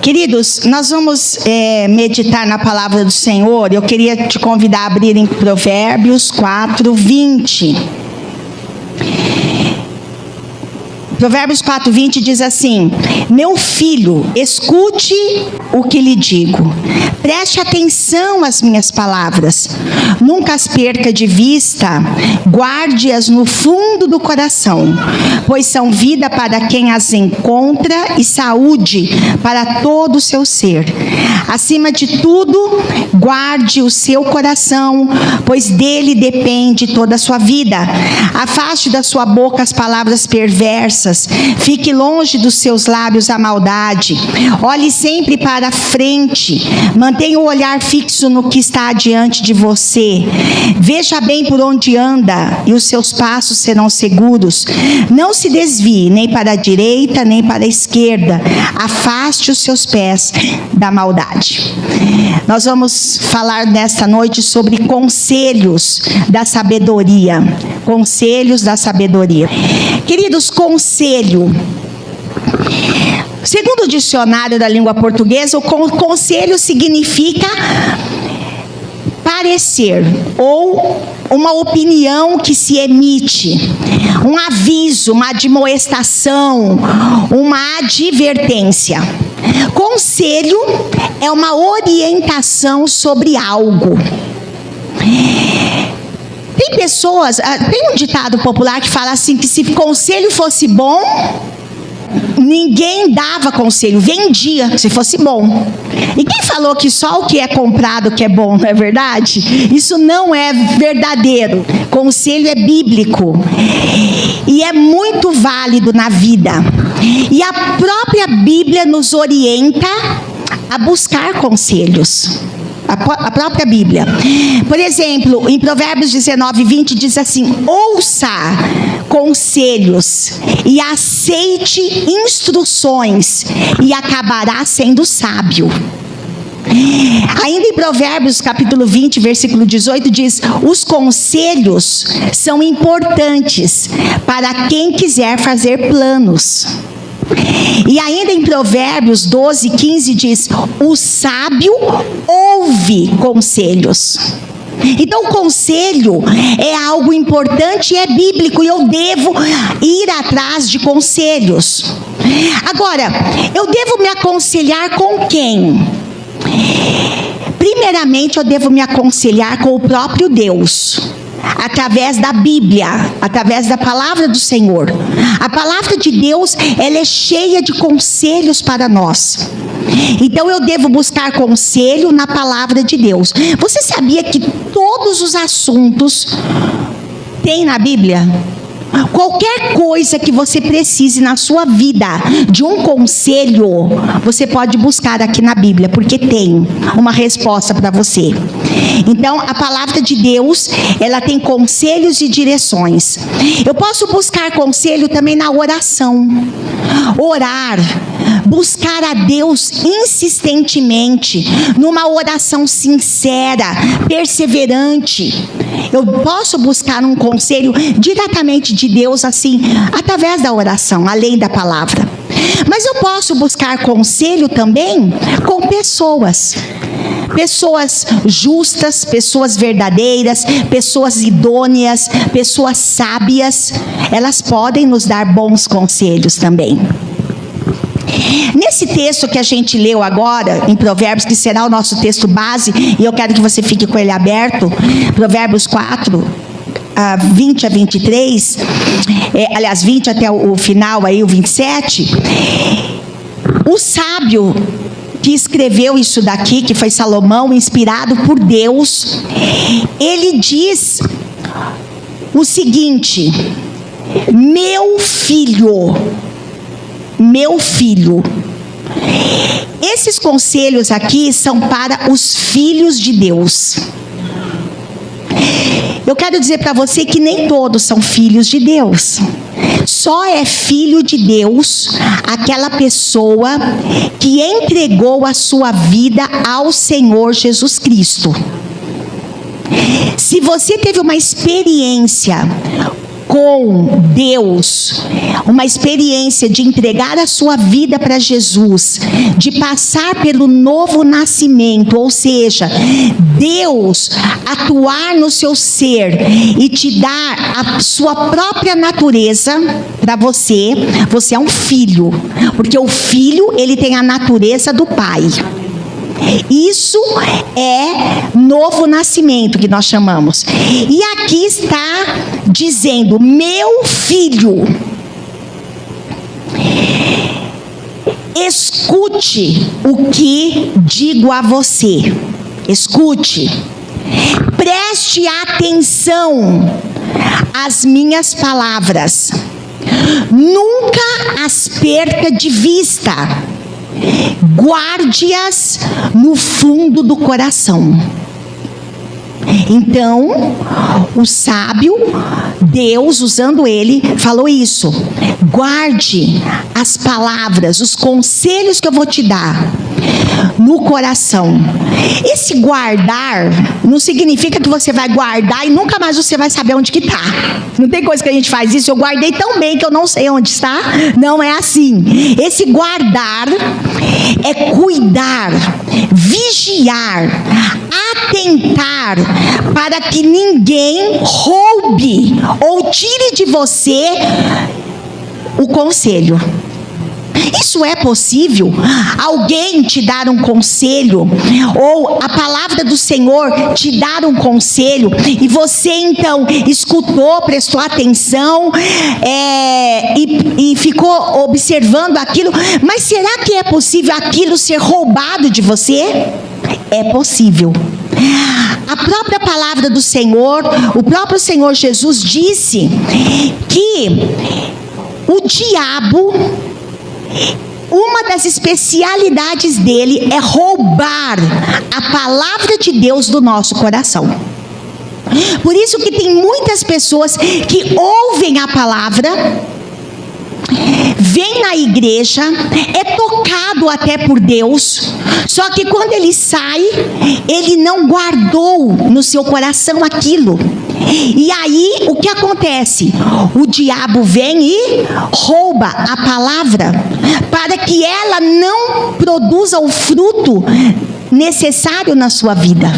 Queridos, nós vamos meditar na palavra do Senhor. Eu queria te convidar a abrir em Provérbios 4, 20. Provérbios 4, 20 diz assim: meu filho, escute o que lhe digo. Preste atenção às minhas palavras. Nunca as perca de vista. Guarde-as no fundo do coração, pois são vida para quem as encontra e saúde para todo o seu ser. Acima de tudo, guarde o seu coração, pois dele depende toda a sua vida. Afaste da sua boca as palavras perversas. Fique longe dos seus lábios a maldade. Olhe sempre para a frente. Mantenha o olhar fixo no que está diante de você. Veja bem por onde anda e os seus passos serão seguros. Não se desvie nem para a direita nem para a esquerda. Afaste os seus pés da maldade. Nós vamos falar nesta noite sobre conselhos da sabedoria. Conselhos da sabedoria. Queridos, conselho. Segundo o dicionário da língua portuguesa, o conselho significa parecer ou uma opinião que se emite, um aviso, uma admoestação, uma advertência. Conselho é uma orientação sobre algo. Tem pessoas, tem um ditado popular que fala assim, que se conselho fosse bom, ninguém dava conselho, vendia se fosse bom. E quem falou que só o que é comprado que é bom, não é verdade? Isso não é verdadeiro. Conselho é bíblico e é muito válido na vida. E a própria Bíblia nos orienta a buscar conselhos. A própria Bíblia. Por exemplo, em Provérbios 19, 20 diz assim: ouça conselhos e aceite instruções e acabará sendo sábio. Ainda em Provérbios capítulo 20, versículo 18 diz: os conselhos são importantes para quem quiser fazer planos. E ainda em Provérbios 12, 15 diz: o sábio ouve conselhos. Então, o conselho é algo importante e é bíblico, e eu devo ir atrás de conselhos. Agora, eu devo me aconselhar com quem? Primeiramente, eu devo me aconselhar com o próprio Deus, através da Bíblia, através da palavra do Senhor. A palavra de Deus, ela é cheia de conselhos para nós. Então eu devo buscar conselho na palavra de Deus. Você sabia que todos os assuntos tem na Bíblia? Qualquer coisa que você precise na sua vida de um conselho, você pode buscar aqui na Bíblia, porque tem uma resposta para você. Então, a palavra de Deus, ela tem conselhos e direções. Eu posso buscar conselho também na oração. Orar, buscar a Deus insistentemente, numa oração sincera, perseverante. Eu posso buscar um conselho diretamente de Deus, assim, através da oração, além da palavra. Mas eu posso buscar conselho também com pessoas. Pessoas justas, pessoas verdadeiras, pessoas idôneas, pessoas sábias. Elas podem nos dar bons conselhos também. Nesse texto que a gente leu agora, em Provérbios, que será o nosso texto base, e eu quero que você fique com ele aberto, Provérbios 4, 20 a 23, aliás, 20 até o final, aí o 27, o sábio que escreveu isso daqui, que foi Salomão, inspirado por Deus, ele diz o seguinte: meu filho, esses conselhos aqui são para os filhos de Deus. Eu quero dizer para você que nem todos são filhos de Deus. Só é filho de Deus aquela pessoa que entregou a sua vida ao Senhor Jesus Cristo. Se você teve uma experiência com Deus, uma experiência de entregar a sua vida para Jesus, de passar pelo novo nascimento, ou seja, Deus atuar no seu ser e te dar a sua própria natureza para você, você é um filho, porque o filho, ele tem a natureza do pai. Isso é novo nascimento que nós chamamos. E aqui está dizendo: meu filho, escute o que digo a você. Escute. Preste atenção às minhas palavras. Nunca as perca de vista. Guarde-as no fundo do coração. Então, o sábio, Deus, usando ele, falou isso: guarde as palavras, os conselhos que eu vou te dar no coração. Esse guardar não significa que você vai guardar e nunca mais você vai saber onde que está. Não tem coisa que a gente faz isso: eu guardei tão bem que eu não sei onde está. Não é assim. Esse guardar é cuidar, vigiar, atentar para que ninguém roube ou tire de você o conselho. Isso é possível? Alguém te dar um conselho, ou a palavra do Senhor te dar um conselho, e você então escutou, prestou atenção, e ficou observando aquilo, mas será que é possível aquilo ser roubado de você? É possível. A própria palavra do Senhor, o próprio Senhor Jesus disse que o diabo, uma das especialidades dele é roubar a palavra de Deus do nosso coração. Por isso que tem muitas pessoas que ouvem a palavra, vem na igreja, é tocado até por Deus, só que quando ele sai, ele não guardou no seu coração aquilo. E aí, o que acontece? O diabo vem e rouba a palavra, para que ela não produza o fruto necessário na sua vida.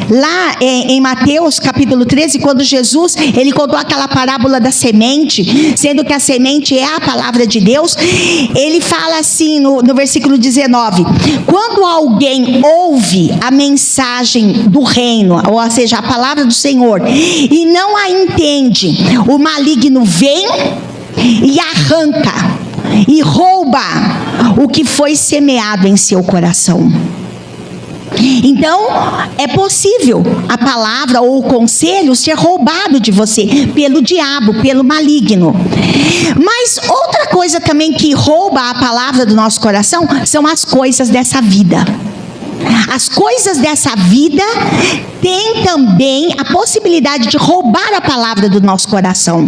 Lá em Mateus capítulo 13, quando Jesus, ele contou aquela parábola da semente, sendo que a semente é a palavra de Deus, ele fala assim no versículo 19: quando alguém ouve a mensagem do reino, ou seja, a palavra do Senhor, e não a entende, o maligno vem e arranca e rouba o que foi semeado em seu coração. Então, é possível a palavra ou o conselho ser roubado de você pelo diabo, pelo maligno. Mas outra coisa também que rouba a palavra do nosso coração são as coisas dessa vida. As coisas dessa vida têm também a possibilidade de roubar a palavra do nosso coração.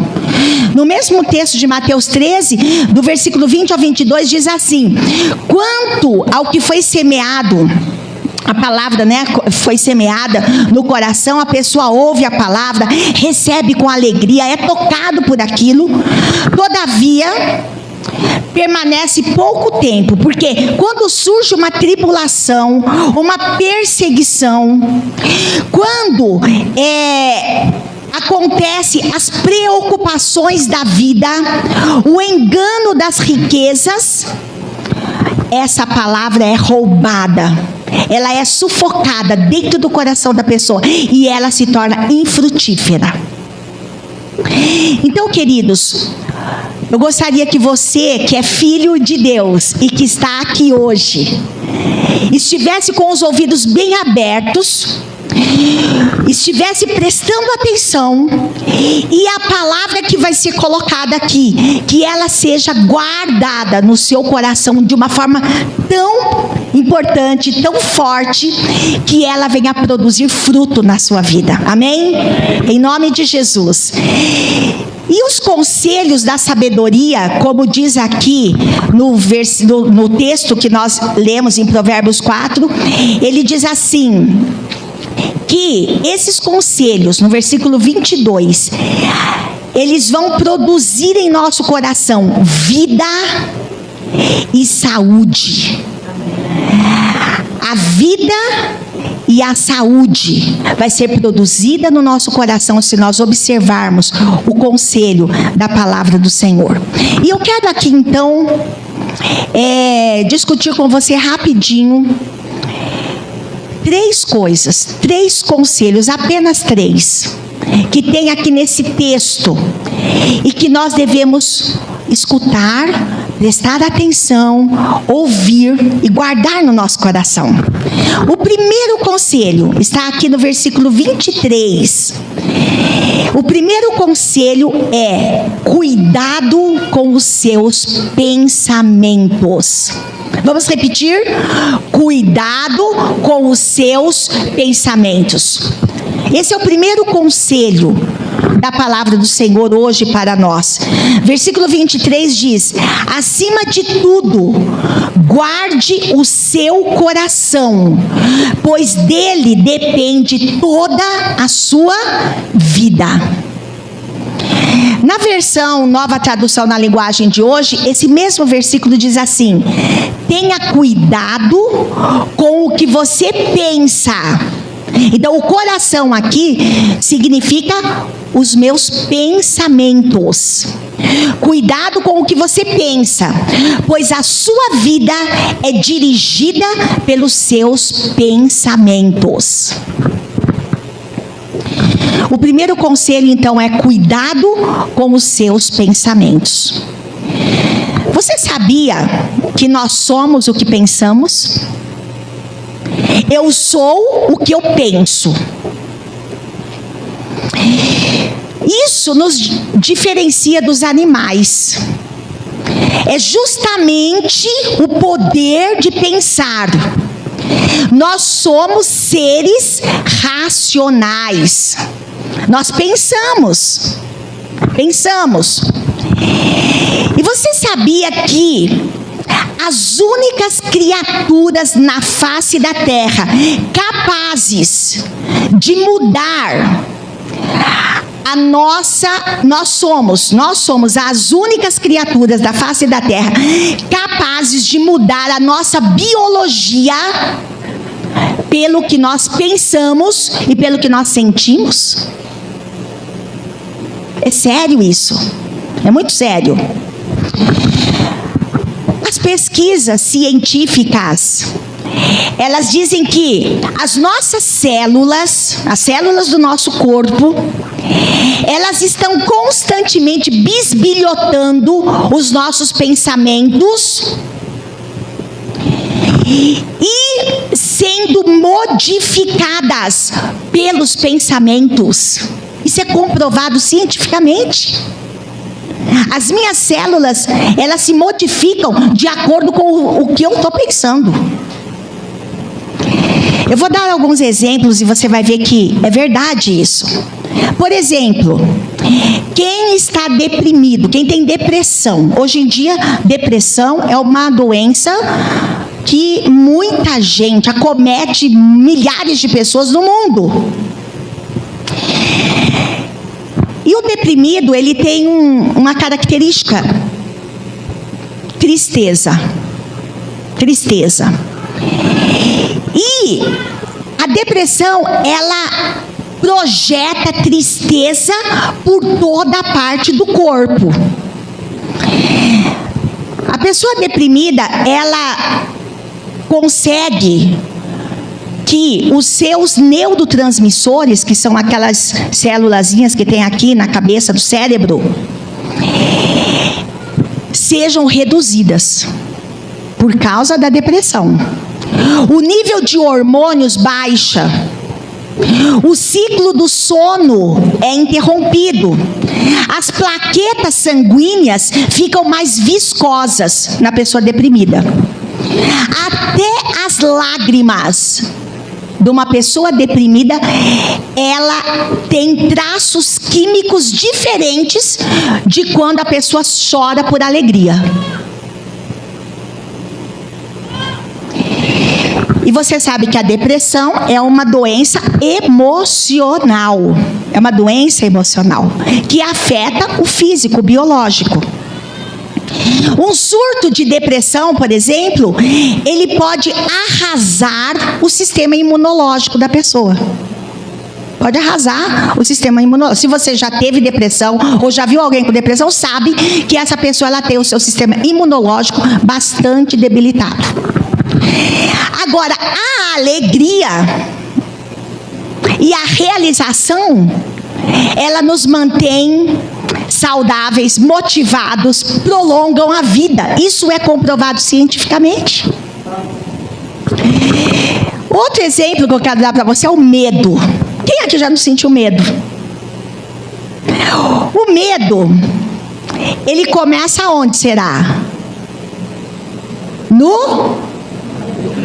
No mesmo texto de Mateus 13, do versículo 20 ao 22, diz assim: quanto ao que foi semeado, a palavra, foi semeada no coração, a pessoa ouve a palavra, recebe com alegria, é tocado por aquilo, todavia permanece pouco tempo, porque quando surge uma tribulação, uma perseguição, quando acontece as preocupações da vida, o engano das riquezas, essa palavra é roubada, ela é sufocada dentro do coração da pessoa e ela se torna infrutífera. Então, queridos, eu gostaria que você, que é filho de Deus e que está aqui hoje, estivesse com os ouvidos bem abertos, estivesse prestando atenção, e a palavra que vai ser colocada aqui, que ela seja guardada no seu coração de uma forma tão importante, tão forte, que ela venha produzir fruto na sua vida. Amém? Em nome de Jesus. E os conselhos da sabedoria, como diz aqui no texto que nós lemos em Provérbios 4, ele diz assim, que esses conselhos, no versículo 22, eles vão produzir em nosso coração vida e saúde. A vida e a saúde vai ser produzida no nosso coração se nós observarmos o conselho da palavra do Senhor. E eu quero aqui então discutir com você rapidinho 3 coisas, 3 conselhos, apenas 3, que tem aqui nesse texto e que nós devemos escutar, prestar atenção, ouvir e guardar no nosso coração. O primeiro conselho está aqui no versículo 23. O primeiro conselho é: cuidado com os seus pensamentos. Vamos repetir? Cuidado com os seus pensamentos. Esse é o primeiro conselho da palavra do Senhor hoje para nós. Versículo 23 diz: acima de tudo, guarde o seu coração, pois dele depende toda a sua vida. Na versão Nova Tradução na Linguagem de hoje, esse mesmo versículo diz assim: tenha cuidado com o que você pensa. Então, o coração aqui significa os meus pensamentos. Cuidado com o que você pensa, pois a sua vida é dirigida pelos seus pensamentos. O primeiro conselho, então, é cuidado com os seus pensamentos. Você sabia que nós somos o que pensamos? Eu sou o que eu penso. Isso nos diferencia dos animais. É justamente o poder de pensar. Nós somos seres racionais. Nós pensamos. E você sabia que as únicas criaturas na face da terra capazes de mudar nós somos as únicas criaturas da face da terra capazes de mudar a nossa biologia pelo que nós pensamos e pelo que nós sentimos? É sério isso, é muito sério. As pesquisas científicas, elas dizem que as nossas células, as células do nosso corpo, elas estão constantemente bisbilhotando os nossos pensamentos e sendo modificadas pelos pensamentos. Isso é comprovado cientificamente. As minhas células, elas se modificam de acordo com o que eu estou pensando. Eu vou dar alguns exemplos e você vai ver que é verdade isso. Por exemplo, quem está deprimido, quem tem depressão. Hoje em dia, depressão é uma doença que muita gente acomete, milhares de pessoas no mundo. E o deprimido, ele tem uma característica: tristeza. E a depressão, ela projeta tristeza por toda a parte do corpo. A pessoa deprimida, ela consegue que os seus neurotransmissores, que são aquelas célulazinhas que tem aqui na cabeça do cérebro, sejam reduzidas por causa da depressão. O nível de hormônios baixa, o ciclo do sono é interrompido, as plaquetas sanguíneas ficam mais viscosas na pessoa deprimida. Até as lágrimas de uma pessoa deprimida, ela tem traços químicos diferentes de quando a pessoa chora por alegria. E você sabe que a depressão é uma doença emocional. É uma doença emocional que afeta o físico, o biológico. Um surto de depressão, por exemplo, ele pode arrasar o sistema imunológico da pessoa. Pode arrasar o sistema imunológico. Se você já teve depressão ou já viu alguém com depressão, sabe que essa pessoa ela tem o seu sistema imunológico bastante debilitado. Agora, a alegria e a realização, ela nos mantém saudáveis, motivados, prolongam a vida. Isso é comprovado cientificamente. Outro exemplo que eu quero dar para você é o medo. Quem aqui já não sentiu medo? O medo, ele começa onde será? No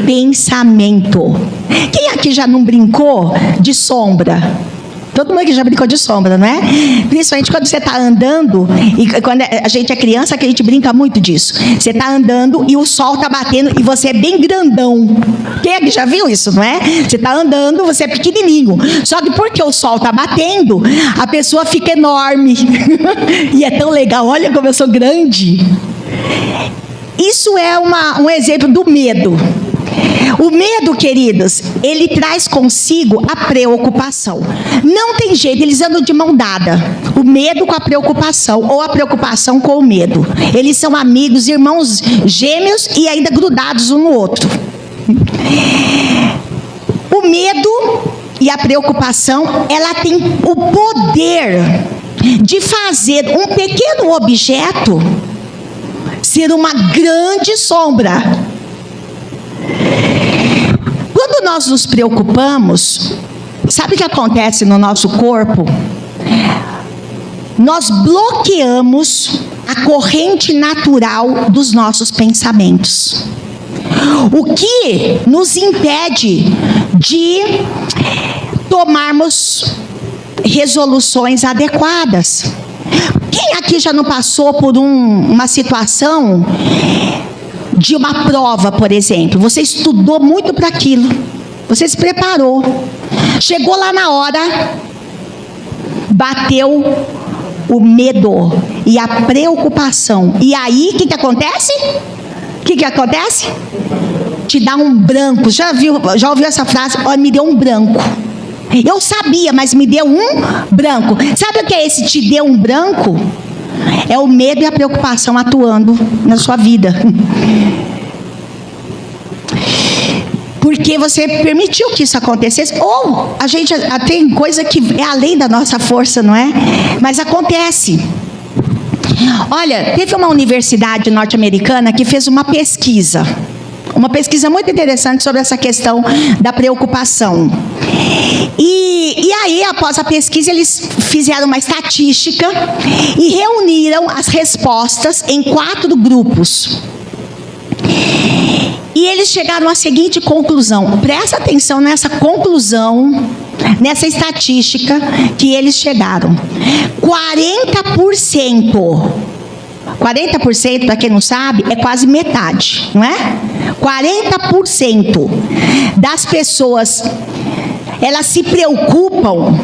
pensamento. Quem aqui já não brincou de sombra? Todo mundo aqui já brincou de sombra, não é? Principalmente quando você está andando, e quando a gente é criança, que a gente brinca muito disso. Você está andando e o sol está batendo e você é bem grandão. Quem aqui já viu isso, não é? Você está andando, você é pequenininho. Só que porque o sol está batendo, a pessoa fica enorme. E é tão legal, olha como eu sou grande. Isso é um exemplo do medo. O medo, queridos, ele traz consigo a preocupação. Não tem jeito, eles andam de mão dada. O medo com a preocupação, ou a preocupação com o medo. Eles são amigos, irmãos gêmeos e ainda grudados um no outro. O medo e a preocupação, ela tem o poder de fazer um pequeno objeto ser uma grande sombra. Quando nós nos preocupamos, sabe o que acontece no nosso corpo? Nós bloqueamos a corrente natural dos nossos pensamentos. O que nos impede de tomarmos resoluções adequadas. Quem aqui já não passou por uma situação de uma prova, por exemplo? Você estudou muito para aquilo, você se preparou, chegou lá na hora, bateu o medo e a preocupação, e aí o que acontece? O que acontece? Te dá um branco. Já ouviu essa frase? Olha, me deu um branco. Eu sabia, mas me deu um branco. Sabe o que é esse te deu um branco? É o medo e a preocupação atuando na sua vida. Porque você permitiu que isso acontecesse. Ou a gente tem coisa que é além da nossa força, não é? Mas acontece. Olha, teve uma universidade norte-americana que fez uma pesquisa muito interessante sobre essa questão da preocupação. E aí, após a pesquisa, eles fizeram uma estatística e reuniram as respostas em 4 grupos. E eles chegaram à seguinte conclusão. Presta atenção nessa conclusão, nessa estatística que eles chegaram. 40%, para quem não sabe, é quase metade, não é? 40% das pessoas, elas se preocupam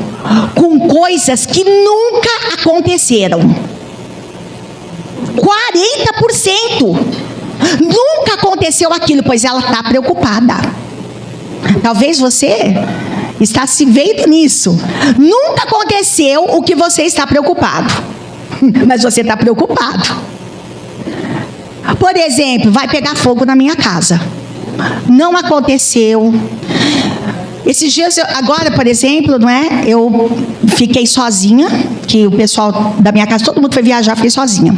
com coisas que nunca aconteceram. 40%! Nunca aconteceu aquilo, pois ela está preocupada. Talvez você está se vendo nisso. Nunca aconteceu o que você está preocupado, mas você está preocupado. Por exemplo, vai pegar fogo na minha casa. Não aconteceu. Esses dias, agora, por exemplo, não é? Eu fiquei sozinha, que o pessoal da minha casa, todo mundo foi viajar, fiquei sozinha.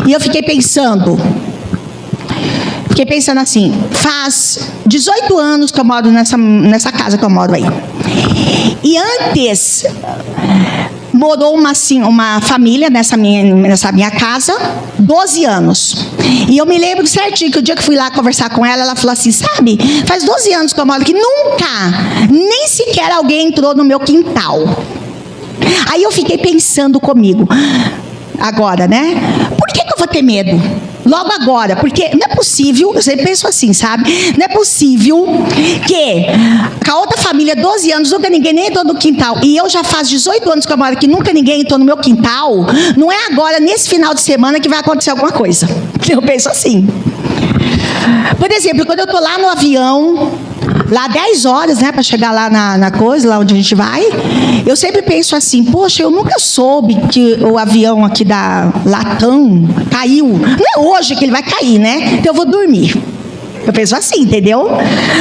E eu fiquei pensando assim, faz 18 anos que eu moro nessa casa que eu moro aí. E antes morou uma família nessa minha casa, 12 anos. E eu me lembro certinho que o dia que fui lá conversar com ela, ela falou assim, sabe, faz 12 anos que eu moro aqui, nem sequer alguém entrou no meu quintal. Aí eu fiquei pensando comigo, agora, né? Por que eu vou ter medo? logo agora, porque não é possível, eu sempre penso assim, sabe? Não é possível que a outra família, 12 anos, nunca ninguém nem entrou no quintal, e eu já faz 18 anos que eu moro aqui, nunca ninguém entrou no meu quintal, não é agora, nesse final de semana, que vai acontecer alguma coisa. Eu penso assim. Por exemplo, quando eu estou lá no avião, lá 10 horas, né, para chegar lá na coisa, lá onde a gente vai, eu sempre penso assim, poxa, eu nunca soube que o avião aqui da Latam caiu. Não é hoje que ele vai cair, né? Então eu vou dormir. Eu penso assim, entendeu?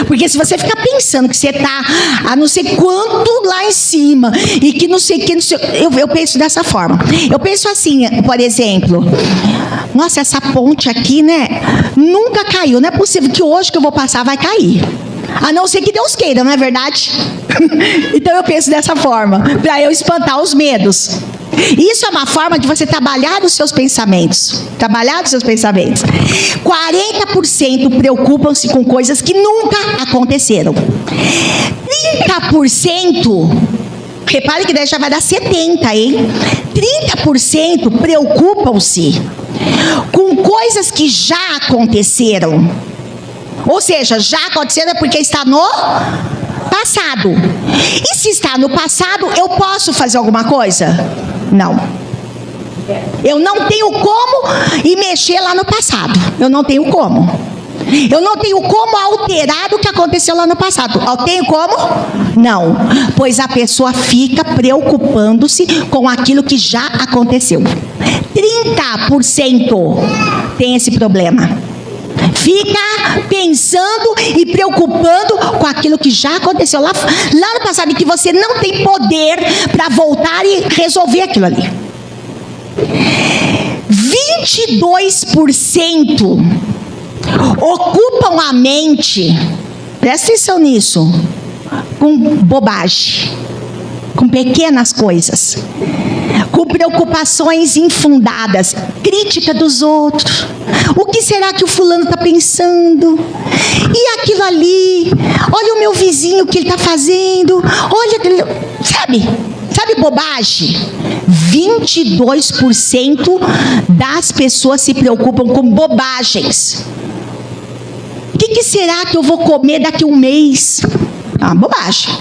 Porque se você ficar pensando que você está a não sei quanto lá em cima e que não sei o que, eu penso dessa forma. Eu penso assim, por exemplo, nossa, essa ponte aqui, né, nunca caiu. Não é possível que hoje que eu vou passar vai cair. A não ser que Deus queira, não é verdade? Então eu penso dessa forma, para eu espantar os medos. Isso é uma forma de você trabalhar os seus pensamentos. 40% preocupam-se com coisas que nunca aconteceram. 30%, repare que daí já vai dar 70%, hein? 30% preocupam-se com coisas que já aconteceram. Ou seja, já aconteceram é porque está no passado. E se está no passado, eu posso fazer alguma coisa? Não. Eu não tenho como ir mexer lá no passado. Eu não tenho como. Eu não tenho como alterar o que aconteceu lá no passado. Eu tenho como? Não. Pois a pessoa fica preocupando-se com aquilo que já aconteceu. 30% tem esse problema. Fica pensando e preocupando com aquilo que já aconteceu lá no passado e que você não tem poder para voltar e resolver aquilo ali. 22% ocupam a mente, presta atenção nisso, com bobagem, com pequenas coisas, com preocupações infundadas, crítica dos outros. O que será que o fulano está pensando? E aquilo ali? Olha o meu vizinho, o que ele está fazendo? Olha, sabe bobagem? 22% das pessoas se preocupam com bobagens. O que será que eu vou comer daqui a um mês? Bobagem.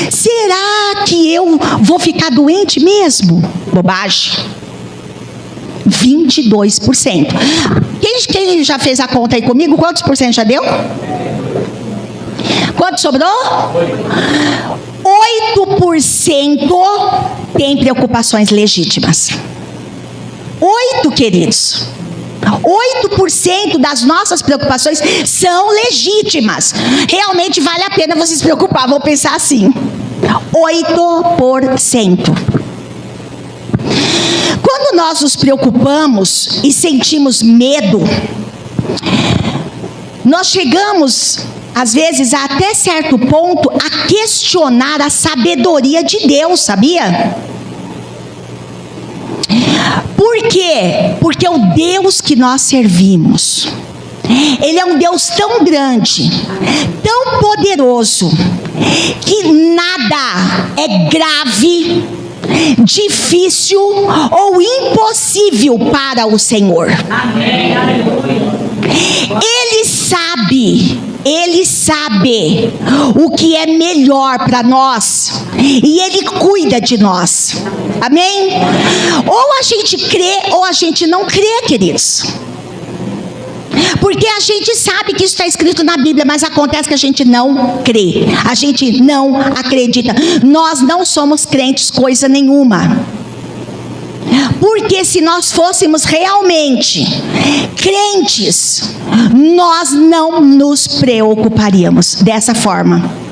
Será que eu vou ficar doente mesmo? Bobagem. 22%. Quem já fez a conta aí comigo? Quantos por cento já deu? Quanto sobrou? 8% tem preocupações legítimas. 8, queridos. 8% das nossas preocupações são legítimas. Realmente vale a pena você se preocupar. Vou pensar assim. 8%. Quando nós nos preocupamos e sentimos medo, nós chegamos, às vezes, até certo ponto, a questionar a sabedoria de Deus, sabia? Por quê? Porque o Deus que nós servimos, Ele é um Deus tão grande, tão poderoso, que nada é grave, difícil ou impossível para o Senhor. Amém. Ele sabe o que é melhor para nós e Ele cuida de nós. Amém? Ou a gente crê ou a gente não crê, queridos. Porque a gente sabe que isso está escrito na Bíblia, mas acontece que a gente não crê, a gente não acredita. Nós não somos crentes coisa nenhuma. Porque se nós fôssemos realmente crentes, nós não nos preocuparíamos dessa forma.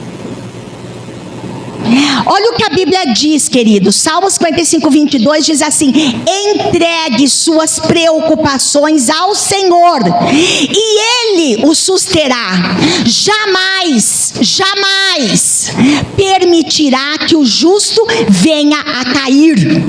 Olha o que a Bíblia diz, queridos. Salmos 55:22 diz assim: entregue suas preocupações ao Senhor e Ele o susterá. Jamais permitirá que o justo venha a cair.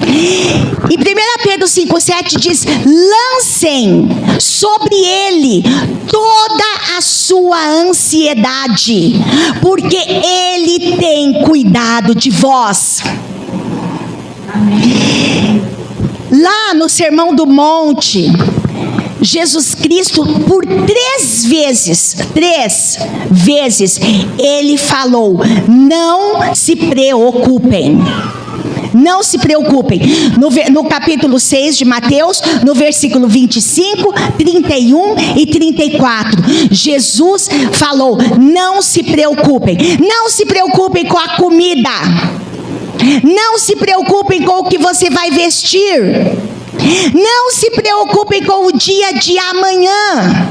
Em 1 Pedro 5,7 diz: lancem sobre ele toda a sua ansiedade, porque ele tem cuidado de vós. Lá no Sermão do Monte, Jesus Cristo, por 3 vezes, ele falou: não se preocupem. Não se preocupem. No capítulo 6 de Mateus, no versículo 25, 31 e 34, Jesus falou: não se preocupem. Não se preocupem com a comida. Não se preocupem com o que você vai vestir. Não se preocupem com o dia de amanhã.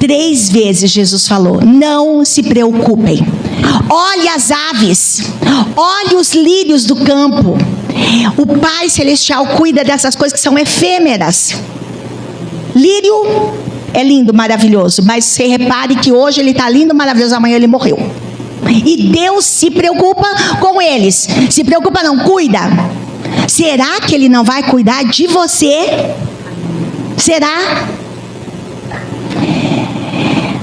3 vezes Jesus falou: não se preocupem. Olhe as aves, olhe os lírios do campo. O Pai Celestial cuida dessas coisas que são efêmeras. Lírio é lindo, maravilhoso, mas você repare que hoje ele está lindo, maravilhoso, amanhã ele morreu. E Deus se preocupa com eles. Se preocupa não, cuida. Será que Ele não vai cuidar de você? Será?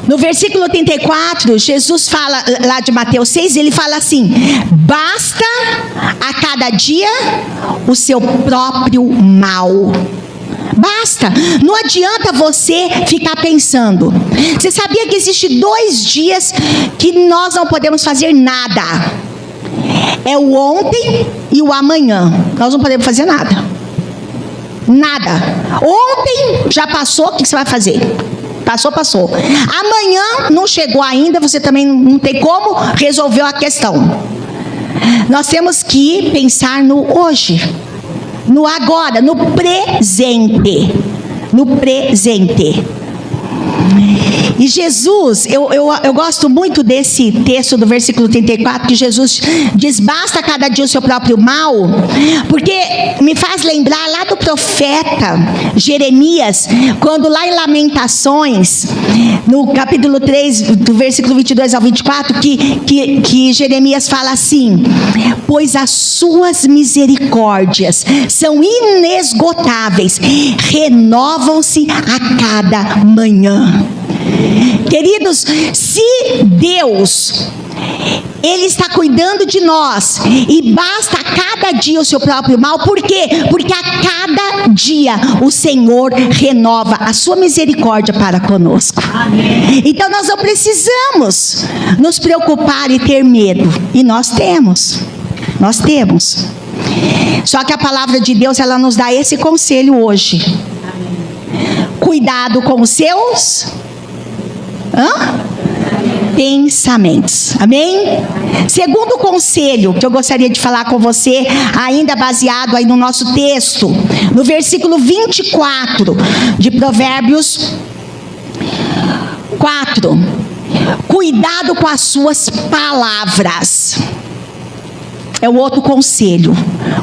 No versículo 34, Jesus fala, lá de Mateus 6, ele fala assim: basta a cada dia o seu próprio mal. Basta. Não adianta você ficar pensando. Você sabia que existe 2 dias que nós não podemos fazer nada? É o ontem e o amanhã. Nós não podemos fazer nada. Nada. Ontem já passou, o que você vai fazer? Passou. Amanhã não chegou ainda, você também não tem como resolver a questão. Nós temos que pensar no hoje, no agora, no presente. No presente. E Jesus, eu gosto muito desse texto do versículo 34, que Jesus diz: basta cada dia o seu próprio mal, porque me faz lembrar lá do profeta Jeremias, quando lá em Lamentações, no capítulo 3, do versículo 22 ao 24, que Jeremias fala assim: pois as suas misericórdias são inesgotáveis, renovam-se a cada manhã. Queridos, se Deus, Ele está cuidando de nós, e basta a cada dia o seu próprio mal, por quê? Porque a cada dia o Senhor renova a sua misericórdia para conosco. Amém. Então nós não precisamos nos preocupar e ter medo, e nós temos. Só que a palavra de Deus, ela nos dá esse conselho hoje: cuidado com os seus pensamentos. Amém? Segundo conselho que eu gostaria de falar com você, ainda baseado aí no nosso texto, no versículo 24 de Provérbios 4. Cuidado com as suas palavras. É o outro conselho.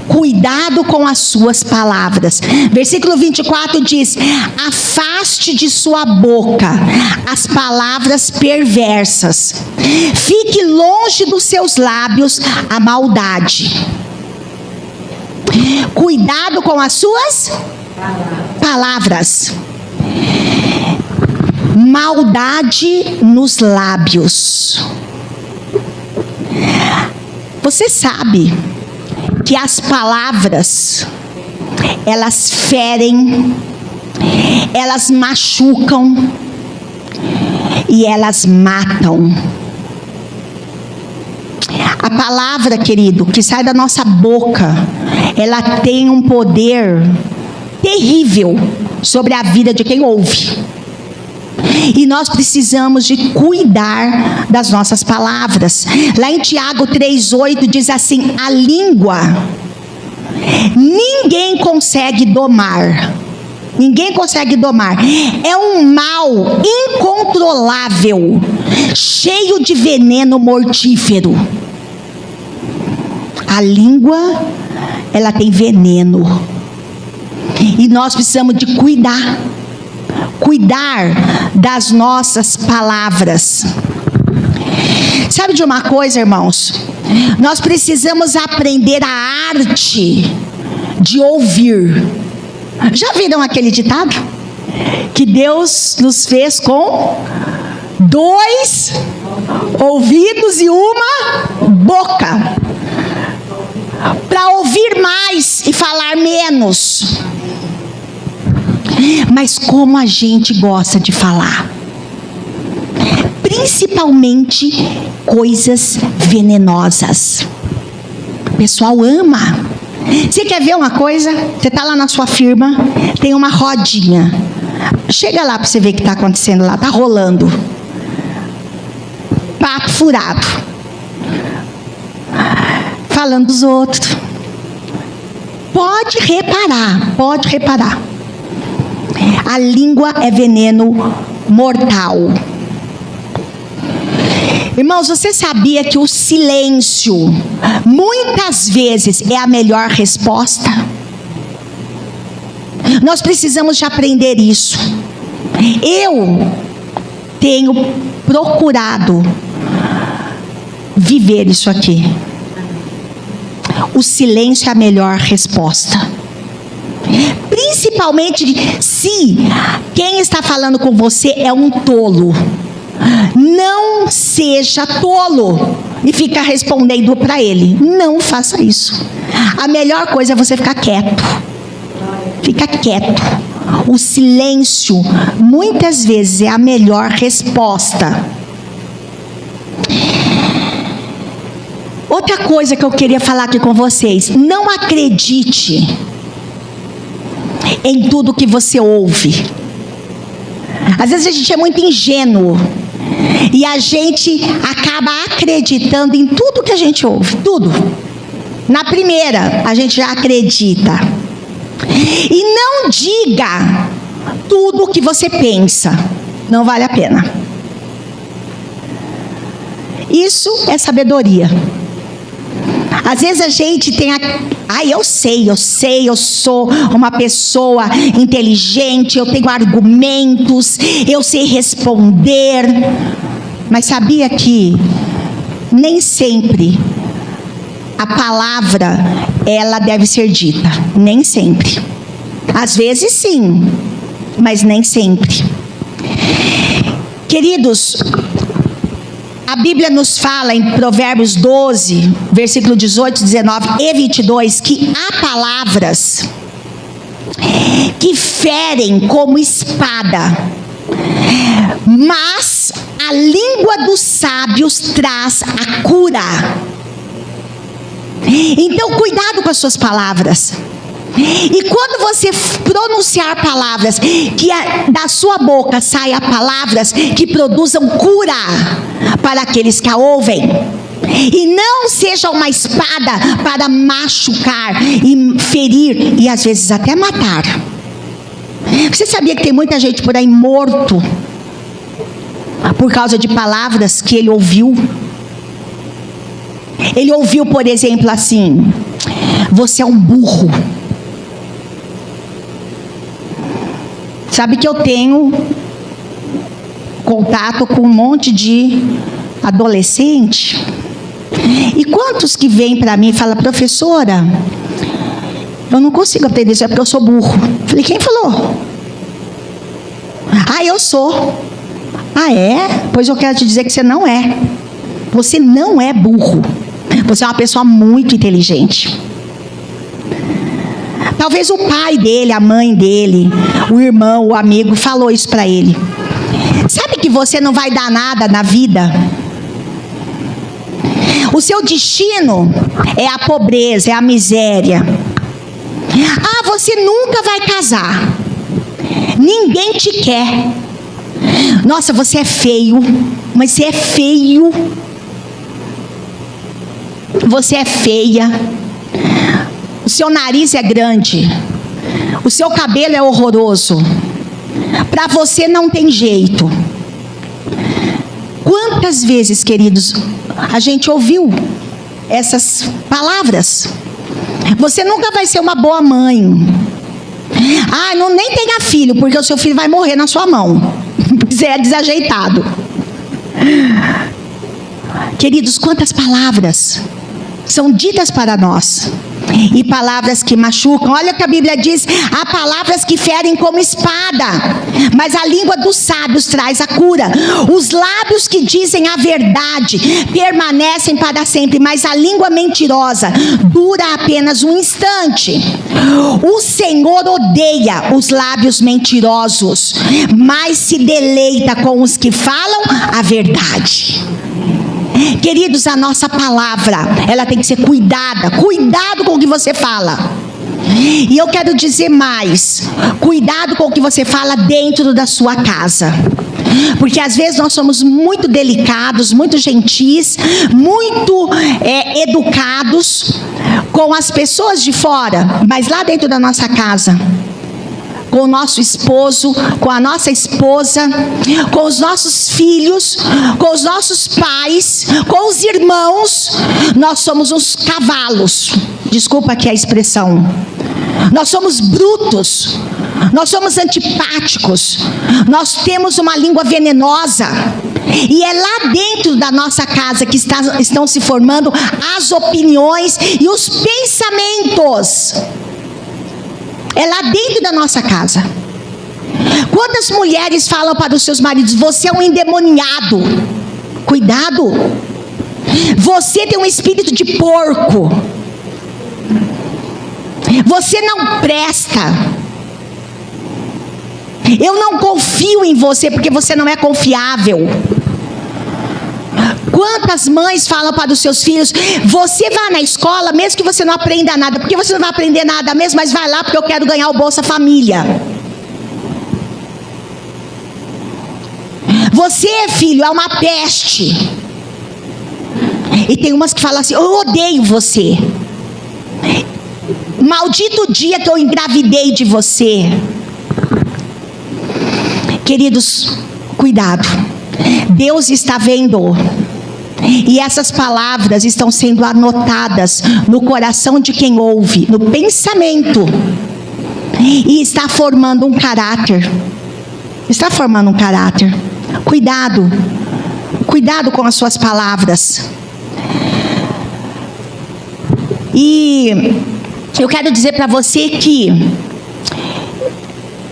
Cuidado com as suas palavras. Versículo 24 diz: afaste de sua boca as palavras perversas. Fique longe dos seus lábios a maldade. Cuidado com as suas palavras. Maldade nos lábios. Você sabe que as palavras, elas ferem, elas machucam e elas matam. A palavra, querido, que sai da nossa boca, ela tem um poder terrível sobre a vida de quem ouve. E nós precisamos de cuidar das nossas palavras. Lá em Tiago 3,8 diz assim: a língua ninguém consegue domar. Ninguém consegue domar. É um mal incontrolável, cheio de veneno mortífero. A língua, ela tem veneno. E nós precisamos de cuidar das nossas palavras. Sabe de uma coisa, irmãos? Nós precisamos aprender a arte de ouvir. Já viram aquele ditado? Que Deus nos fez com 2 ouvidos e uma boca. para ouvir mais e falar menos. Mas como a gente gosta de falar, principalmente coisas venenosas. O pessoal ama. Você quer ver uma coisa? Você está lá na sua firma, tem uma rodinha. Chega lá para você ver o que está acontecendo lá. Está rolando. Papo furado. Falando dos outros. Pode reparar. A língua é veneno mortal. Irmãos, você sabia que o silêncio muitas vezes é a melhor resposta? Nós precisamos de aprender isso. Eu tenho procurado viver isso aqui. O silêncio é a melhor resposta. Principalmente se quem está falando com você é um tolo. Não seja tolo e fica respondendo para ele. Não faça isso. A melhor coisa é você ficar quieto. Fica quieto. O silêncio muitas vezes é a melhor resposta. Outra coisa que eu queria falar aqui com vocês: não acredite em tudo que você ouve. Às vezes a gente é muito ingênuo e a gente acaba acreditando em tudo que a gente ouve, tudo. Na primeira, a gente já acredita. E não diga tudo o que você pensa, não vale a pena. Isso é sabedoria. Às vezes a gente tem eu sei, eu sou uma pessoa inteligente, eu tenho argumentos, eu sei responder. Mas sabia que nem sempre a palavra ela deve ser dita, nem sempre. Às vezes sim, mas nem sempre. Queridos, a Bíblia nos fala em Provérbios 12, versículo 18, 19 e 22, que há palavras que ferem como espada, mas a língua dos sábios traz a cura. Então, cuidado com as suas palavras. E quando você pronunciar palavras, que da sua boca saia palavras que produzam cura para aqueles que a ouvem. E não seja uma espada para machucar e ferir e às vezes até matar. Você sabia que tem muita gente por aí morto por causa de palavras que ele ouviu? Ele ouviu, por exemplo, assim: você é um burro. Sabe que eu tenho contato com um monte de adolescente. E quantos que vêm para mim e falam: professora, eu não consigo aprender isso, é porque eu sou burro. Falei: quem falou? Eu sou. É? Pois eu quero te dizer que você não é. Você não é burro. Você é uma pessoa muito inteligente. Talvez o pai dele, a mãe dele, o irmão, o amigo falou isso para ele. Sabe que você não vai dar nada na vida? O seu destino é a pobreza, é a miséria. Você nunca vai casar. Ninguém te quer. Nossa, você é feio. Mas você é feio. Você é feia. O seu nariz é grande. O seu cabelo é horroroso. Para você não tem jeito. Quantas vezes, queridos, a gente ouviu essas palavras? Você nunca vai ser uma boa mãe. Nem tenha filho, porque o seu filho vai morrer na sua mão. Você é desajeitado. Queridos, quantas palavras são ditas para nós. E palavras que machucam. Olha o que a Bíblia diz: há palavras que ferem como espada, mas a língua dos sábios traz a cura. Os lábios que dizem a verdade permanecem para sempre, mas a língua mentirosa dura apenas um instante. O Senhor odeia os lábios mentirosos, mas se deleita com os que falam a verdade. Queridos, a nossa palavra, ela tem que ser cuidada. Cuidado com o que você fala. E eu quero dizer mais: cuidado com o que você fala dentro da sua casa. Porque às vezes nós somos muito delicados, muito gentis, muito educados com as pessoas de fora, mas lá dentro da nossa casa, com o nosso esposo, com a nossa esposa, com os nossos filhos, com os nossos pais, com os irmãos, nós somos uns cavalos. Desculpa aqui a expressão. Nós somos brutos, nós somos antipáticos, nós temos uma língua venenosa. E é lá dentro da nossa casa que estão se formando as opiniões e os pensamentos. É lá dentro da nossa casa. Quantas mulheres falam para os seus maridos: você é um endemoniado, cuidado, você tem um espírito de porco, você não presta, eu não confio em você porque você não é confiável. Quantas mães falam para os seus filhos: você vai na escola mesmo que você não aprenda nada, porque você não vai aprender nada mesmo, mas vai lá porque eu quero ganhar o Bolsa Família. Você, filho, é uma peste. E tem umas que falam assim: eu odeio você, maldito o dia que eu engravidei de você. Queridos, cuidado. Deus está vendo. E essas palavras estão sendo anotadas no coração de quem ouve, no pensamento. E está formando um caráter. Está formando um caráter. Cuidado. Cuidado com as suas palavras. E eu quero dizer para você que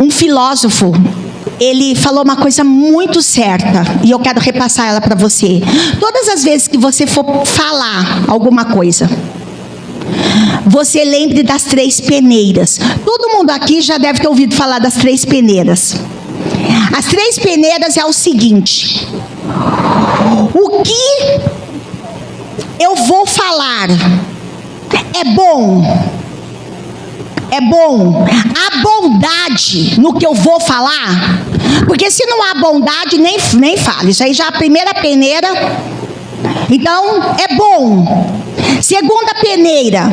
um filósofo, ele falou uma coisa muito certa, e eu quero repassar ela para você. Todas as vezes que você for falar alguma coisa, você lembre das 3 peneiras. Todo mundo aqui já deve ter ouvido falar das 3 peneiras. As 3 peneiras é o seguinte: o que eu vou falar é bom? É bom? Há bondade no que eu vou falar? Porque se não há bondade, nem fale. Isso aí já é a primeira peneira. Então, é bom. Segunda peneira: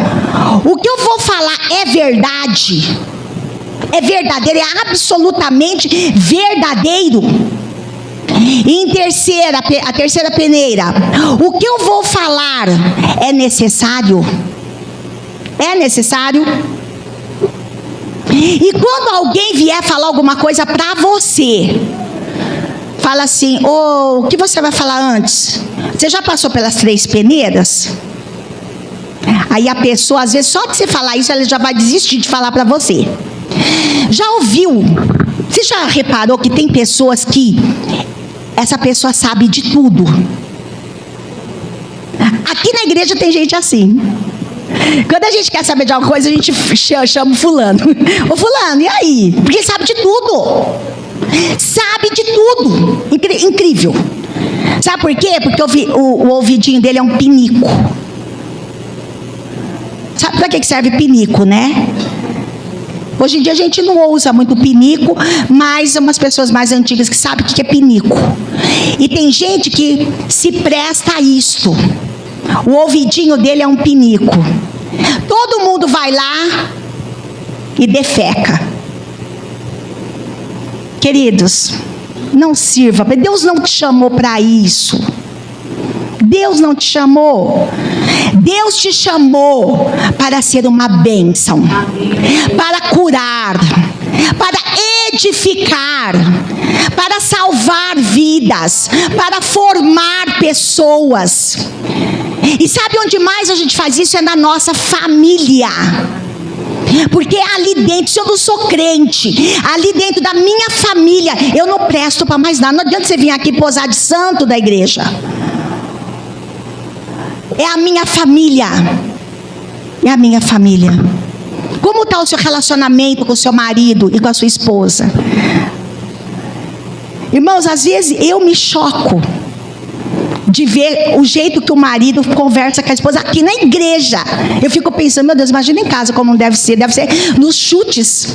o que eu vou falar é verdade? É verdadeiro, é absolutamente verdadeiro. E a terceira peneira: o que eu vou falar é necessário? É necessário? E quando alguém vier falar alguma coisa para você, fala assim: o que você vai falar antes? Você já passou pelas 3 peneiras? Aí a pessoa, às vezes, só de você falar isso, ela já vai desistir de falar para você. Já ouviu? Você já reparou que tem pessoas que essa pessoa sabe de tudo? Aqui na igreja tem gente assim. Quando a gente quer saber de alguma coisa, a gente chama o fulano. Ô fulano, e aí? Porque sabe de tudo. Sabe de tudo. Incrível. Sabe por quê? Porque o ouvidinho dele é um pinico. Sabe para que serve pinico, né? Hoje em dia a gente não usa muito pinico, mas umas pessoas mais antigas que sabem o que é pinico. E tem gente que se presta a isto. O ouvidinho dele é um pinico. Todo mundo vai lá e defeca. Queridos, não sirva. Deus não te chamou para isso. Deus não te chamou. Deus te chamou para ser uma bênção, para curar, para edificar, para salvar vidas, para formar pessoas. E sabe onde mais a gente faz isso? É na nossa família. Porque ali dentro, se eu não sou crente, ali dentro da minha família, eu não presto para mais nada. Não adianta você vir aqui posar de santo da igreja. É a minha família. É a minha família. Como está o seu relacionamento com o seu marido e com a sua esposa? Irmãos, às vezes eu me choco de ver o jeito que o marido conversa com a esposa aqui na igreja. Eu fico pensando, meu Deus, imagina em casa como não deve ser nos chutes,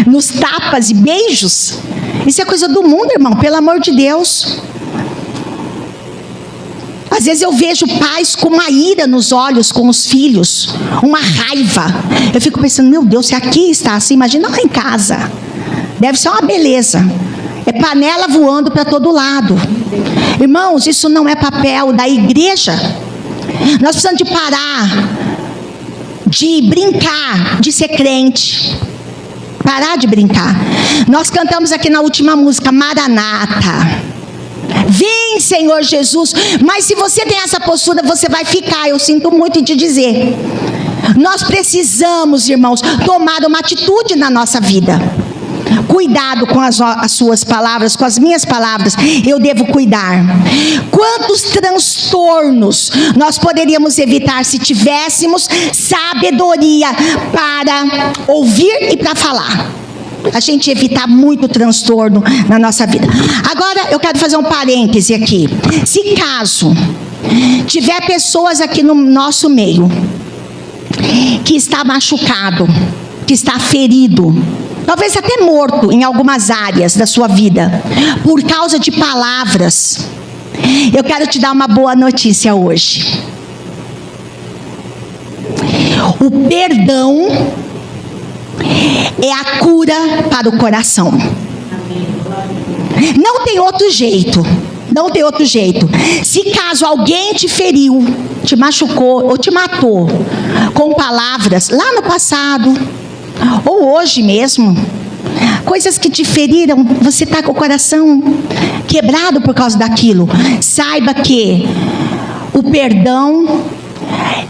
nos tapas e beijos. Isso é coisa do mundo, irmão, pelo amor de Deus. Às vezes eu vejo pais com uma ira nos olhos com os filhos, uma raiva. Eu fico pensando, meu Deus, se aqui está assim, imagina lá em casa. Deve ser uma beleza. É panela voando para todo lado. Irmãos, isso não é papel da igreja. Nós precisamos de parar de brincar de ser crente. Parar de brincar. Nós cantamos aqui na última música, Maranata. Vem, Senhor Jesus. Mas se você tem essa postura, você vai ficar. Eu sinto muito em te dizer. Nós precisamos, irmãos, tomar uma atitude na nossa vida. Cuidado com as suas palavras, com as minhas palavras, eu devo cuidar. Quantos transtornos nós poderíamos evitar se tivéssemos sabedoria para ouvir e para falar? A gente evitar muito transtorno na nossa vida. Agora eu quero fazer um parêntese aqui. Se caso tiver pessoas aqui no nosso meio que está machucado, que está ferido, talvez até morto em algumas áreas da sua vida, por causa de palavras, eu quero te dar uma boa notícia hoje. O perdão é a cura para o coração. Não tem outro jeito. Não tem outro jeito. Se caso alguém te feriu, te machucou ou te matou com palavras lá no passado, ou hoje mesmo, coisas que te feriram, você está com o coração quebrado por causa daquilo, saiba que o perdão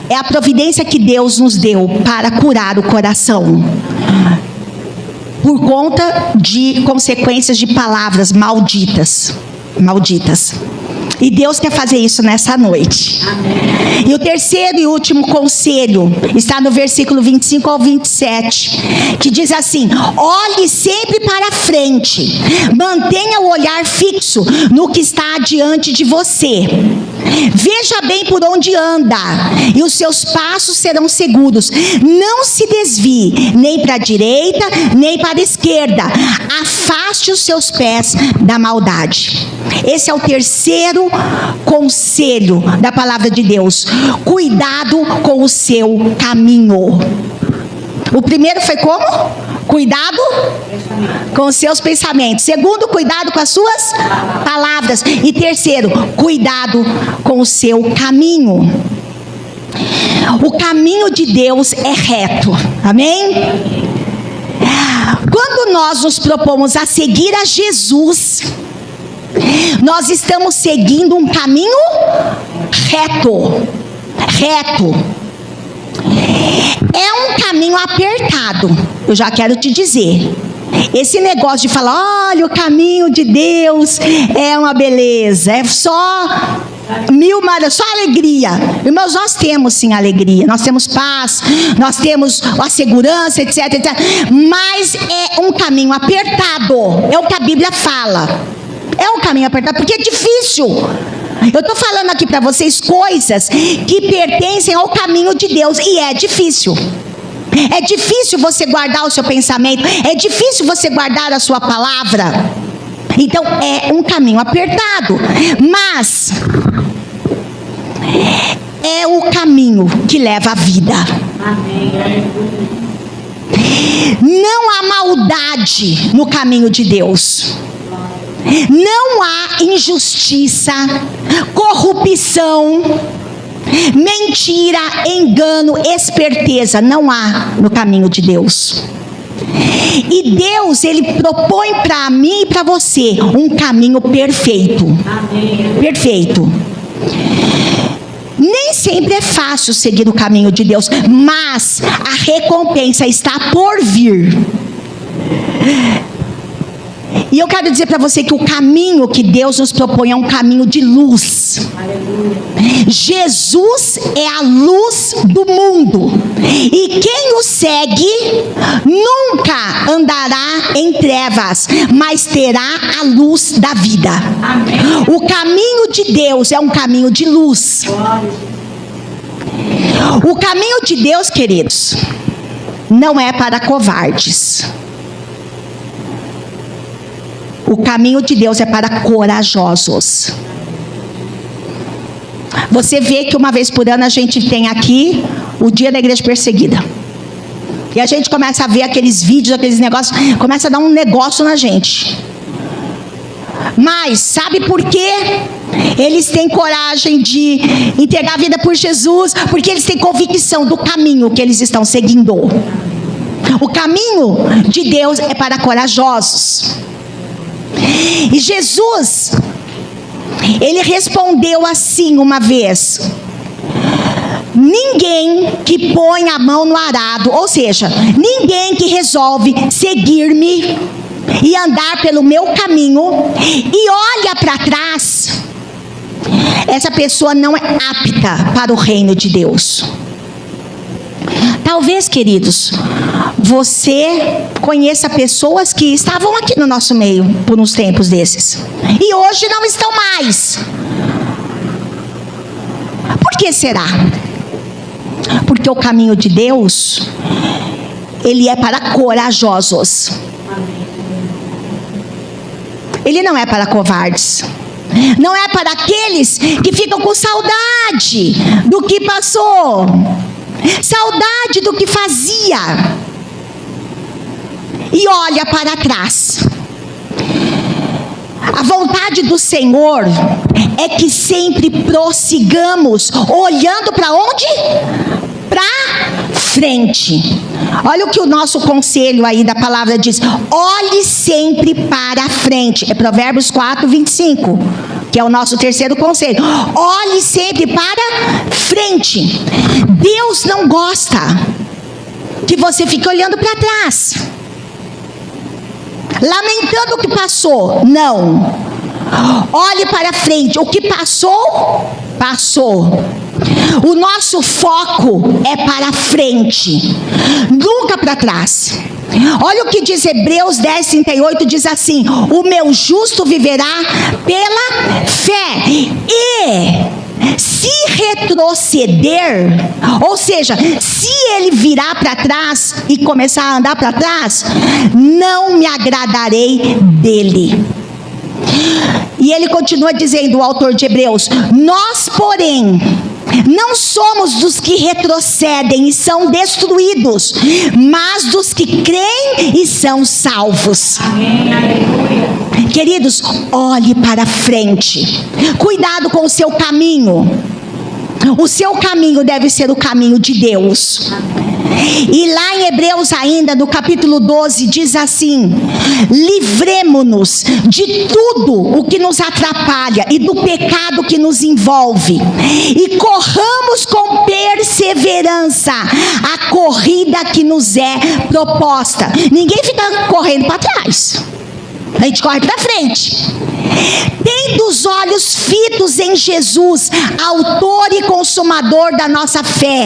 é a providência que Deus nos deu para curar o coração, por conta de consequências de palavras malditas. E Deus quer fazer isso nessa noite. Amém. E o terceiro e último conselho está no versículo 25 ao 27, que diz assim: olhe sempre para frente, mantenha o olhar fixo no que está diante de você. Veja bem por onde anda, e os seus passos serão seguros. Não se desvie nem para a direita, nem para a esquerda. Afaste os seus pés da maldade. Esse é o terceiro conselho da palavra de Deus. Cuidado com o seu caminho. O primeiro foi como? Cuidado com os seus pensamentos. Segundo, cuidado com as suas palavras. E terceiro, cuidado com o seu caminho. O caminho de Deus é reto. Amém? Quando nós nos propomos a seguir a Jesus, nós estamos seguindo um caminho reto. É um caminho apertado. Eu já quero te dizer. Esse negócio de falar, olha, o caminho de Deus é uma beleza, é só só alegria. Irmãos, nós temos sim alegria, nós temos paz, nós temos a segurança, etc. Mas é um caminho apertado. É o que a Bíblia fala. É um caminho apertado, porque é difícil. Eu estou falando aqui para vocês coisas que pertencem ao caminho de Deus, e é difícil. É difícil você guardar o seu pensamento, é difícil você guardar a sua palavra. Então é um caminho apertado, mas é o caminho que leva à vida. Não há maldade no caminho de Deus. Não há injustiça, corrupção, mentira, engano, esperteza. Não há no caminho de Deus. E Deus, Ele propõe para mim e para você um caminho perfeito. Perfeito. Nem sempre é fácil seguir o caminho de Deus, mas a recompensa está por vir. E eu quero dizer para você que o caminho que Deus nos propõe é um caminho de luz. Aleluia. Jesus é a luz do mundo. E quem o segue nunca andará em trevas, mas terá a luz da vida. Amém. O caminho de Deus é um caminho de luz. O caminho de Deus, queridos, não é para covardes. O caminho de Deus é para corajosos. Você vê que uma vez por ano a gente tem aqui o dia da igreja perseguida. E a gente começa a ver aqueles vídeos, aqueles negócios, começa a dar um negócio na gente. Mas sabe por quê? Eles têm coragem de entregar a vida por Jesus, porque eles têm convicção do caminho que eles estão seguindo. O caminho de Deus é para corajosos. E Jesus, ele respondeu assim uma vez: ninguém que põe a mão no arado, ou seja, ninguém que resolve seguir-me e andar pelo meu caminho e olha para trás, essa pessoa não é apta para o reino de Deus. Talvez, queridos, você conheça pessoas que estavam aqui no nosso meio por uns tempos desses e hoje não estão mais. Por que será? Porque o caminho de Deus, ele é para corajosos. Ele não é para covardes. Não é para aqueles que ficam com saudade do que passou, saudade do que fazia e olha para trás. A vontade do Senhor é que sempre prossigamos, olhando para onde? Para frente. Olha o que o nosso conselho aí da palavra diz: olhe sempre para frente. É Provérbios 4, 25, que é o nosso terceiro conselho. Olhe sempre para frente. Deus não gosta que você fique olhando para trás, lamentando o que passou. Não. Olhe para frente. O que passou, passou. O nosso foco é para frente, nunca para trás. Olha o que diz Hebreus 10, 38, diz assim: o meu justo viverá pela fé, e se retroceder, ou seja, se ele virar para trás e começar a andar para trás, não me agradarei dele. E ele continua dizendo, o autor de Hebreus: nós, porém, não somos dos que retrocedem e são destruídos, mas dos que creem e são salvos. Amém, aleluia. Queridos, olhe para frente. Cuidado com o seu caminho. O seu caminho deve ser o caminho de Deus. E lá em Hebreus ainda, no capítulo 12, diz assim: livremo-nos de tudo o que nos atrapalha e do pecado que nos envolve, e corramos com perseverança a corrida que nos é proposta. Ninguém fica correndo para trás, a gente corre para frente. Tendo os olhos fitos em Jesus, autor e consumador da nossa fé.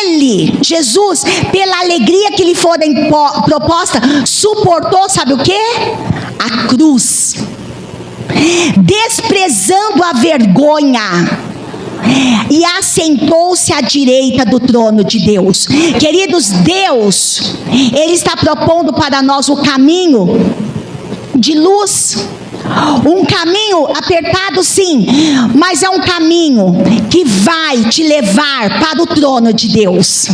Ele, Jesus, pela alegria que lhe fora proposta, suportou, sabe o que? A cruz, desprezando a vergonha, e assentou-se à direita do trono de Deus. Queridos, Deus, Ele está propondo para nós o caminho de luz. Um caminho apertado, sim, mas é um caminho que vai te levar para o trono de Deus,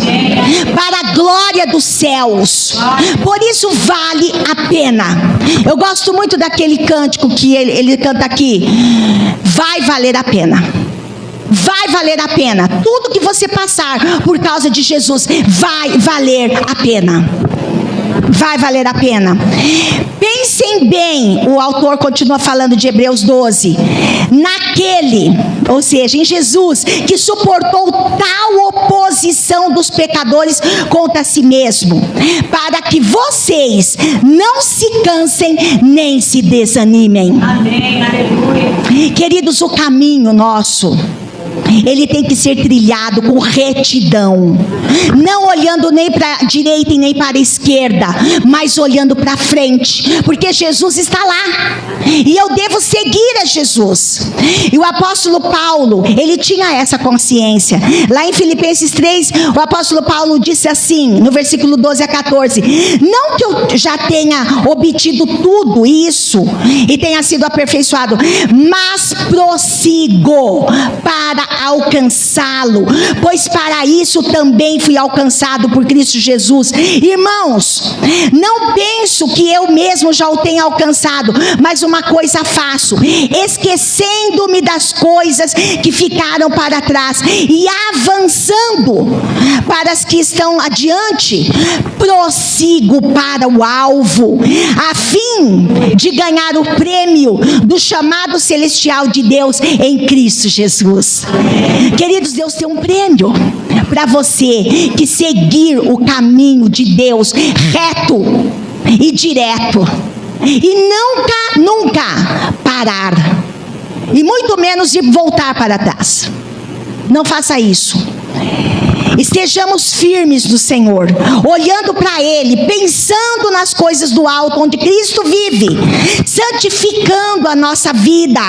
para a glória dos céus. Por isso vale a pena. Eu gosto muito daquele cântico que ele canta aqui: vai valer a pena. Vai valer a pena. Tudo que você passar por causa de Jesus vai valer a pena. Vai valer a pena. Pensem bem, o autor continua falando de Hebreus 12, naquele, ou seja, em Jesus, que suportou tal oposição dos pecadores contra si mesmo, para que vocês não se cansem nem se desanimem. Amém, aleluia. Queridos, o caminho nosso, ele tem que ser trilhado com retidão, não olhando nem para a direita e nem para a esquerda, mas olhando para frente, porque Jesus está lá, e eu devo seguir a Jesus. E o apóstolo Paulo, ele tinha essa consciência. Lá em Filipenses 3, o apóstolo Paulo disse assim, no versículo 12 a 14, não que eu já tenha obtido tudo isso, e tenha sido aperfeiçoado, mas prossigo para alcançá-lo, pois para isso também fui alcançado por Cristo Jesus. Irmãos, não penso que eu mesmo já o tenha alcançado, mas uma coisa faço, esquecendo-me das coisas que ficaram para trás e avançando para as que estão adiante, prossigo para o alvo, a fim de ganhar o prêmio do chamado celestial de Deus em Cristo Jesus. Queridos, Deus tem um prêmio para você que seguir o caminho de Deus reto e direto, e nunca parar, e muito menos de voltar para trás. Não faça isso. Estejamos firmes no Senhor, olhando para Ele, pensando nas coisas do alto, onde Cristo vive, santificando a nossa vida,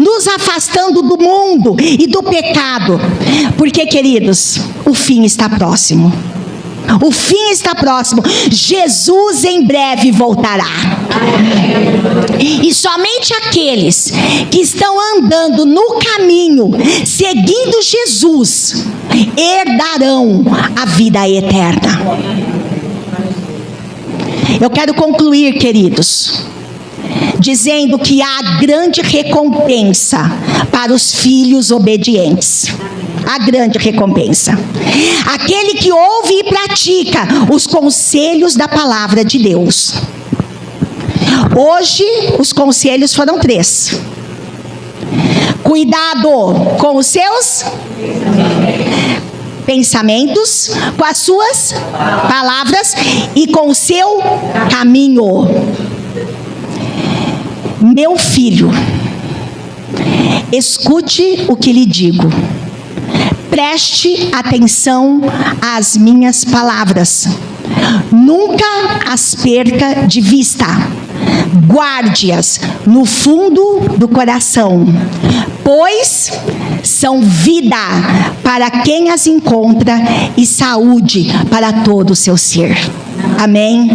nos afastando do mundo e do pecado, porque, queridos, o fim está próximo. O fim está próximo. Jesus em breve voltará. E somente aqueles que estão andando no caminho, seguindo Jesus, herdarão a vida eterna. Eu quero concluir, queridos, dizendo que há grande recompensa para os filhos obedientes. A grande recompensa. Aquele que ouve e pratica os conselhos da palavra de Deus. Hoje, os conselhos foram 3. Cuidado com os seus pensamentos, com as suas palavras e com o seu caminho. Meu filho, escute o que lhe digo. Preste atenção às minhas palavras. Nunca as perca de vista. Guarde-as no fundo do coração, pois são vida para quem as encontra e saúde para todo o seu ser. Amém?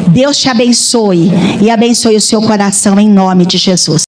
Deus te abençoe e abençoe o seu coração em nome de Jesus.